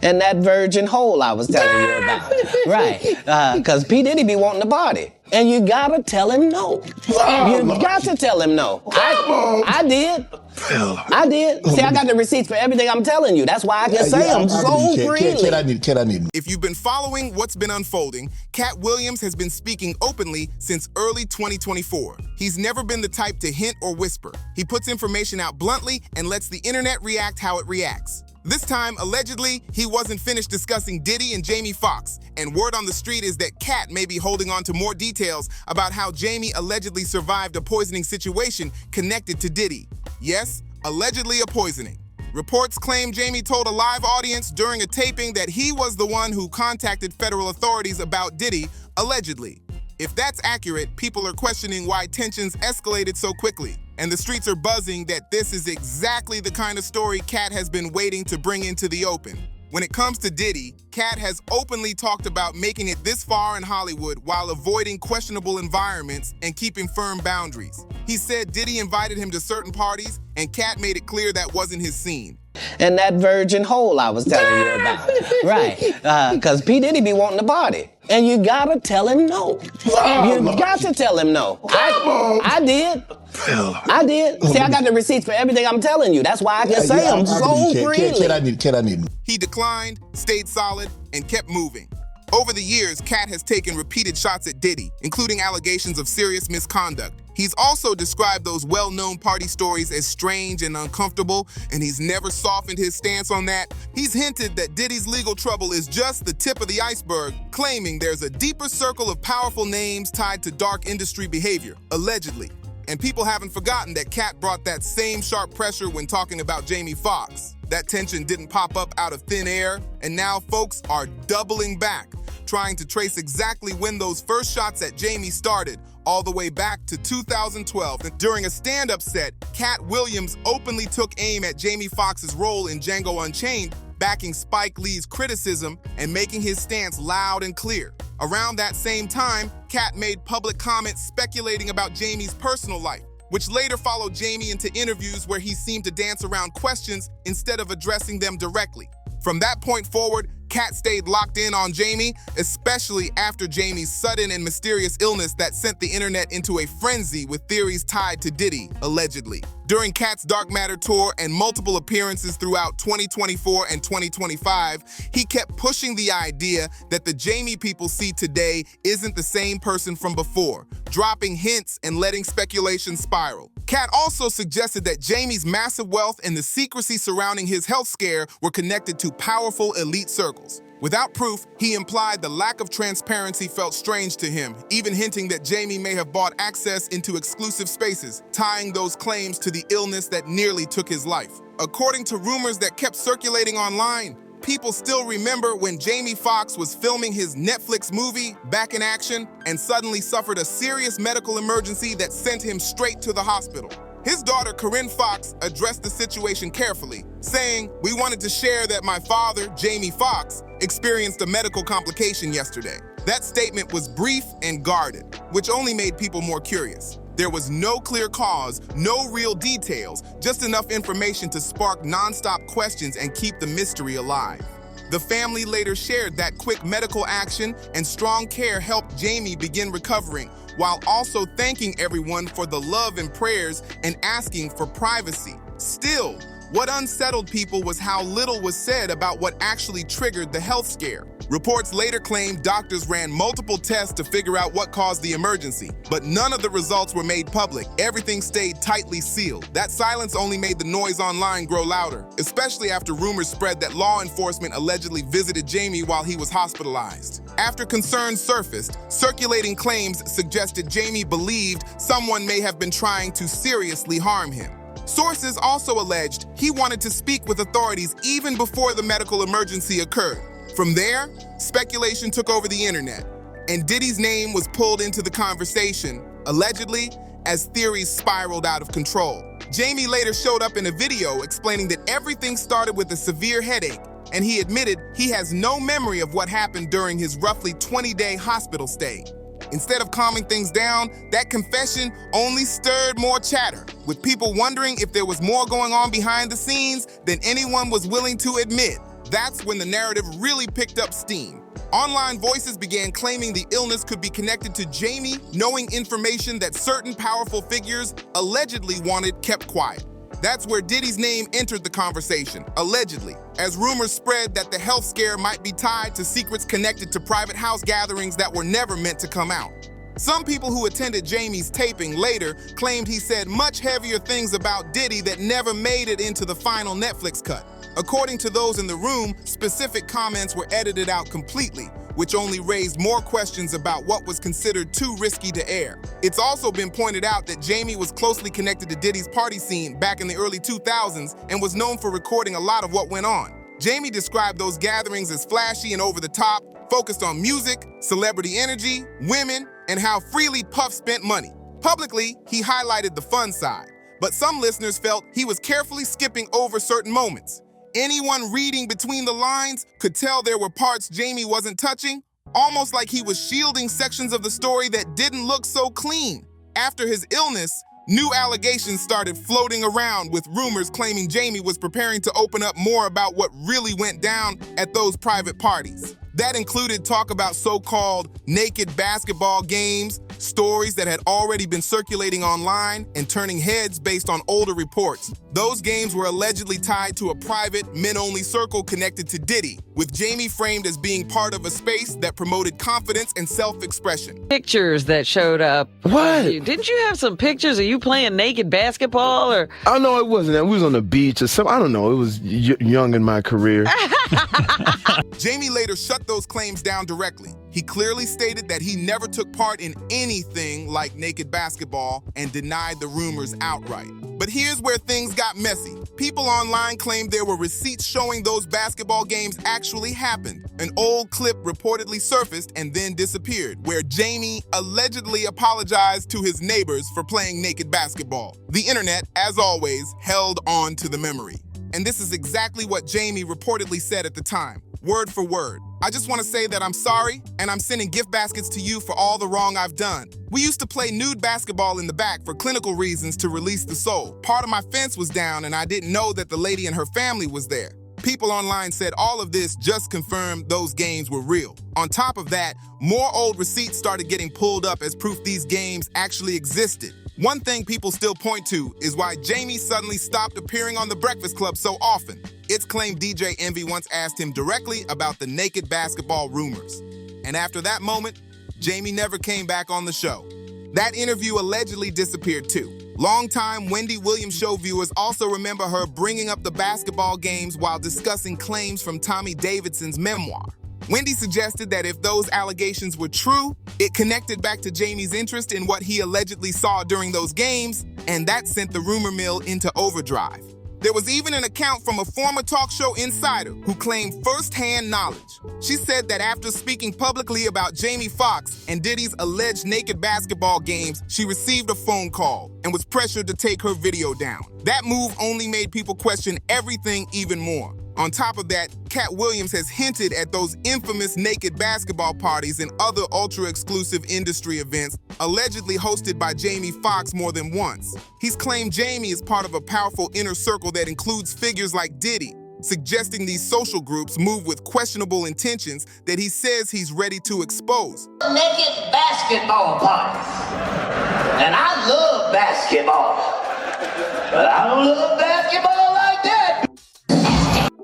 And that virgin hole I was telling you about. Right. Because P. Diddy be wanting the body. And you gotta tell him no. You got to tell him no. I did. I did. See, I got the receipts for everything I'm telling you. That's why I can say them so freely. Kid, I need. If you've been following what's been unfolding, Katt Williams has been speaking openly since early 2024. He's never been the type to hint or whisper. He puts information out bluntly and lets the internet react how it reacts. This time, allegedly, he wasn't finished discussing Diddy and Jamie Foxx, and word on the street is that Katt may be holding on to more details about how Jamie allegedly survived a poisoning situation connected to Diddy. Yes, allegedly a poisoning. Reports claim Jamie told a live audience during a taping that he was the one who contacted federal authorities about Diddy, allegedly. If that's accurate, people are questioning why tensions escalated so quickly. And the streets are buzzing that this is exactly the kind of story Katt has been waiting to bring into the open. When it comes to Diddy, Katt has openly talked about making it this far in Hollywood while avoiding questionable environments and keeping firm boundaries. He said Diddy invited him to certain parties, and Katt made it clear that wasn't his scene. And that virgin hole I was telling you about. Right. Because P. Diddy be wanting the body. And you gotta tell him no. You got to tell him no. I did. I did. See, I got the receipts for everything I'm telling you. That's why I can say them so freely. Kid, I need. He declined, stayed solid, and kept moving. Over the years, Katt has taken repeated shots at Diddy, including allegations of serious misconduct. He's also described those well-known party stories as strange and uncomfortable, and he's never softened his stance on that. He's hinted that Diddy's legal trouble is just the tip of the iceberg, claiming there's a deeper circle of powerful names tied to dark industry behavior, allegedly. And people haven't forgotten that Katt brought that same sharp pressure when talking about Jamie Foxx. That tension didn't pop up out of thin air, and now folks are doubling back, trying to trace exactly when those first shots at Jamie started, all the way back to 2012. And during a stand-up set, Katt Williams openly took aim at Jamie Foxx's role in Django Unchained, backing Spike Lee's criticism and making his stance loud and clear. Around that same time, Katt made public comments speculating about Jamie's personal life, which later followed Jamie into interviews where he seemed to dance around questions instead of addressing them directly. From that point forward, Katt stayed locked in on Jamie, especially after Jamie's sudden and mysterious illness that sent the internet into a frenzy with theories tied to Diddy, allegedly. During Katt's Dark Matter tour and multiple appearances throughout 2024 and 2025, he kept pushing the idea that the Jamie people see today isn't the same person from before, dropping hints and letting speculation spiral. Katt also suggested that Jamie's massive wealth and the secrecy surrounding his health scare were connected to powerful elite circles. Without proof, he implied the lack of transparency felt strange to him, even hinting that Jamie may have bought access into exclusive spaces, tying those claims to the illness that nearly took his life. According to rumors that kept circulating online, people still remember when Jamie Foxx was filming his Netflix movie, Back in Action, and suddenly suffered a serious medical emergency that sent him straight to the hospital. His daughter, Corinne Foxx, addressed the situation carefully, saying, "We wanted to share that my father, Jamie Foxx, experienced a medical complication yesterday." That statement was brief and guarded, which only made people more curious. There was no clear cause, no real details, just enough information to spark nonstop questions and keep the mystery alive. The family later shared that quick medical action and strong care helped Jamie begin recovering, while also thanking everyone for the love and prayers and asking for privacy. Still, what unsettled people was how little was said about what actually triggered the health scare. Reports later claimed doctors ran multiple tests to figure out what caused the emergency, but none of the results were made public. Everything stayed tightly sealed. That silence only made the noise online grow louder, especially after rumors spread that law enforcement allegedly visited Jamie while he was hospitalized. After concerns surfaced, circulating claims suggested Jamie believed someone may have been trying to seriously harm him. Sources also alleged he wanted to speak with authorities even before the medical emergency occurred. From there, speculation took over the internet, and Diddy's name was pulled into the conversation, allegedly, as theories spiraled out of control. Jamie later showed up in a video explaining that everything started with a severe headache, and he admitted he has no memory of what happened during his roughly 20-day hospital stay. Instead of calming things down, that confession only stirred more chatter, with people wondering if there was more going on behind the scenes than anyone was willing to admit. That's when the narrative really picked up steam. Online voices began claiming the illness could be connected to Jamie knowing information that certain powerful figures allegedly wanted kept quiet. That's where Diddy's name entered the conversation, allegedly, as rumors spread that the health scare might be tied to secrets connected to private house gatherings that were never meant to come out. Some people who attended Jamie's taping later claimed he said much heavier things about Diddy that never made it into the final Netflix cut. According to those in the room, specific comments were edited out completely, which only raised more questions about what was considered too risky to air. It's also been pointed out that Jamie was closely connected to Diddy's party scene back in the early 2000s and was known for recording a lot of what went on. Jamie described those gatherings as flashy and over the top, focused on music, celebrity energy, women, and how freely Puff spent money. Publicly, he highlighted the fun side, but some listeners felt he was carefully skipping over certain moments. Anyone reading between the lines could tell there were parts Jamie wasn't touching, almost like he was shielding sections of the story that didn't look so clean. After his illness, new allegations started floating around with rumors claiming Jamie was preparing to open up more about what really went down at those private parties. That included talk about so-called naked basketball games, stories that had already been circulating online and turning heads based on older reports. Those games were allegedly tied to a private, men-only circle connected to Diddy, with Jamie framed as being part of a space that promoted confidence and self-expression. Pictures that showed up. What? Didn't you have some pictures of you playing naked basketball? Or I know it wasn't that. We was on the beach or something. I don't know. It was young in my career. Jamie later shut those claims down directly. He clearly stated that he never took part in anything like naked basketball and denied the rumors outright. But here's where things got messy. People online claimed there were receipts showing those basketball games actually happened. An old clip reportedly surfaced and then disappeared, where Jamie allegedly apologized to his neighbors for playing naked basketball. The internet, as always, held on to the memory. And this is exactly what Jamie reportedly said at the time, word for word. I just want to say that I'm sorry, and I'm sending gift baskets to you for all the wrong I've done. We used to play nude basketball in the back for clinical reasons to release the soul. Part of my fence was down, and I didn't know that the lady and her family was there. People online said all of this just confirmed those games were real. On top of that, more old receipts started getting pulled up as proof these games actually existed. One thing people still point to is why Jamie suddenly stopped appearing on The Breakfast Club so often. It's claimed DJ Envy once asked him directly about the naked basketball rumors. And after that moment, Jamie never came back on the show. That interview allegedly disappeared too. Longtime Wendy Williams show viewers also remember her bringing up the basketball games while discussing claims from Tommy Davidson's memoir. Wendy suggested that if those allegations were true, it connected back to Jamie's interest in what he allegedly saw during those games, and that sent the rumor mill into overdrive. There was even an account from a former talk show insider who claimed first-hand knowledge. She said that after speaking publicly about Jamie Foxx and Diddy's alleged naked basketball games, she received a phone call and was pressured to take her video down. That move only made people question everything even more. On top of that, Katt Williams has hinted at those infamous naked basketball parties and other ultra-exclusive industry events allegedly hosted by Jamie Foxx more than once. He's claimed Jamie is part of a powerful inner circle that includes figures like Diddy, suggesting these social groups move with questionable intentions that he says he's ready to expose. Naked basketball parties. And I love basketball. But I don't love basketball like that.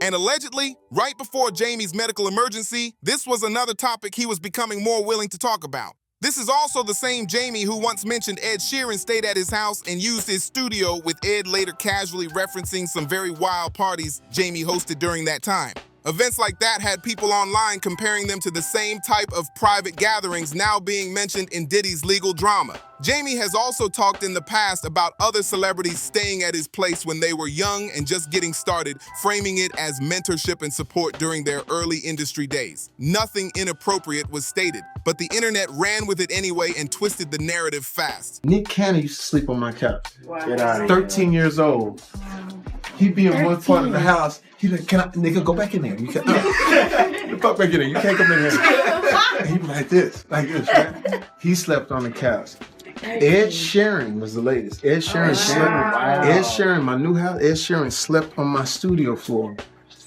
And allegedly, right before Jamie's medical emergency, this was another topic he was becoming more willing to talk about. This is also the same Jamie who once mentioned Ed Sheeran stayed at his house and used his studio, with Ed later casually referencing some very wild parties Jamie hosted during that time. Events like that had people online comparing them to the same type of private gatherings now being mentioned in Diddy's legal drama. Jamie has also talked in the past about other celebrities staying at his place when they were young and just getting started, framing it as mentorship and support during their early industry days. Nothing inappropriate was stated, but the internet ran with it anyway and twisted the narrative fast. Nick Cannon used to sleep on my couch. Wow. 13 years old. He'd be in one part of the house. He'd like, can I, nigga, go back in there. You can't, the fuck back in there. You can't come in here. And he'd be like this, right? He slept on the couch. Ed Sheeran was the latest. Ed Sheeran slept. Ed Sheeran, my new house. Ed Sheeran slept on my studio floor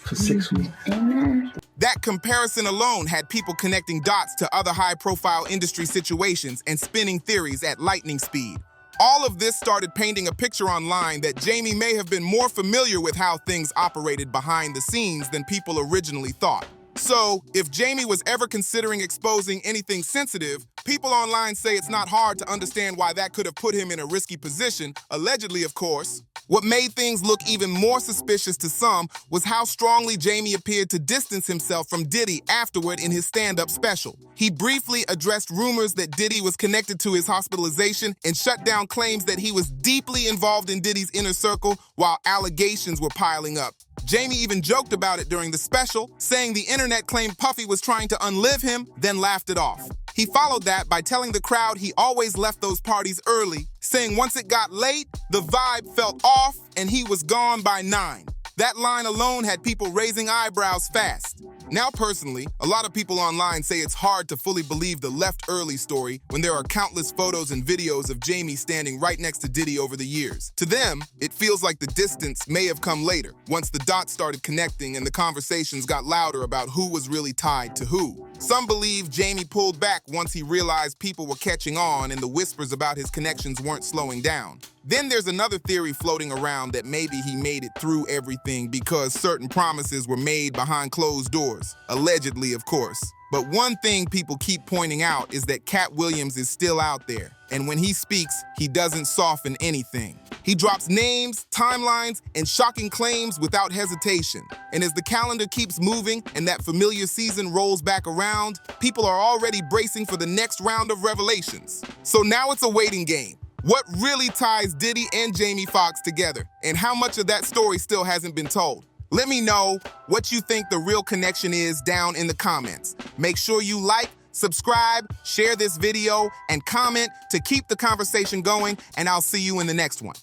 for 6 weeks. Amen. That comparison alone had people connecting dots to other high-profile industry situations and spinning theories at lightning speed. All of this started painting a picture online that Jamie may have been more familiar with how things operated behind the scenes than people originally thought. So, if Jamie was ever considering exposing anything sensitive, people online say it's not hard to understand why that could have put him in a risky position, allegedly, of course. What made things look even more suspicious to some was how strongly Jamie appeared to distance himself from Diddy afterward in his stand-up special. He briefly addressed rumors that Diddy was connected to his hospitalization and shut down claims that he was deeply involved in Diddy's inner circle while allegations were piling up. Jamie even joked about it during the special, saying the internet claimed Puffy was trying to unlive him, then laughed it off. He followed that by telling the crowd he always left those parties early, saying once it got late, the vibe felt off and he was gone by 9. That line alone had people raising eyebrows fast. Now personally, a lot of people online say it's hard to fully believe the left early story when there are countless photos and videos of Jamie standing right next to Diddy over the years. To them, it feels like the distance may have come later, once the dots started connecting and the conversations got louder about who was really tied to who. Some believe Jamie pulled back once he realized people were catching on and the whispers about his connections weren't slowing down. Then there's another theory floating around that maybe he made it through everything because certain promises were made behind closed doors. Allegedly, of course. But one thing people keep pointing out is that Katt Williams is still out there. And when he speaks, he doesn't soften anything. He drops names, timelines, and shocking claims without hesitation. And as the calendar keeps moving and that familiar season rolls back around, people are already bracing for the next round of revelations. So now it's a waiting game. What really ties Diddy and Jamie Foxx together? And how much of that story still hasn't been told? Let me know what you think the real connection is down in the comments. Make sure you like, subscribe, share this video, and comment to keep the conversation going, and I'll see you in the next one.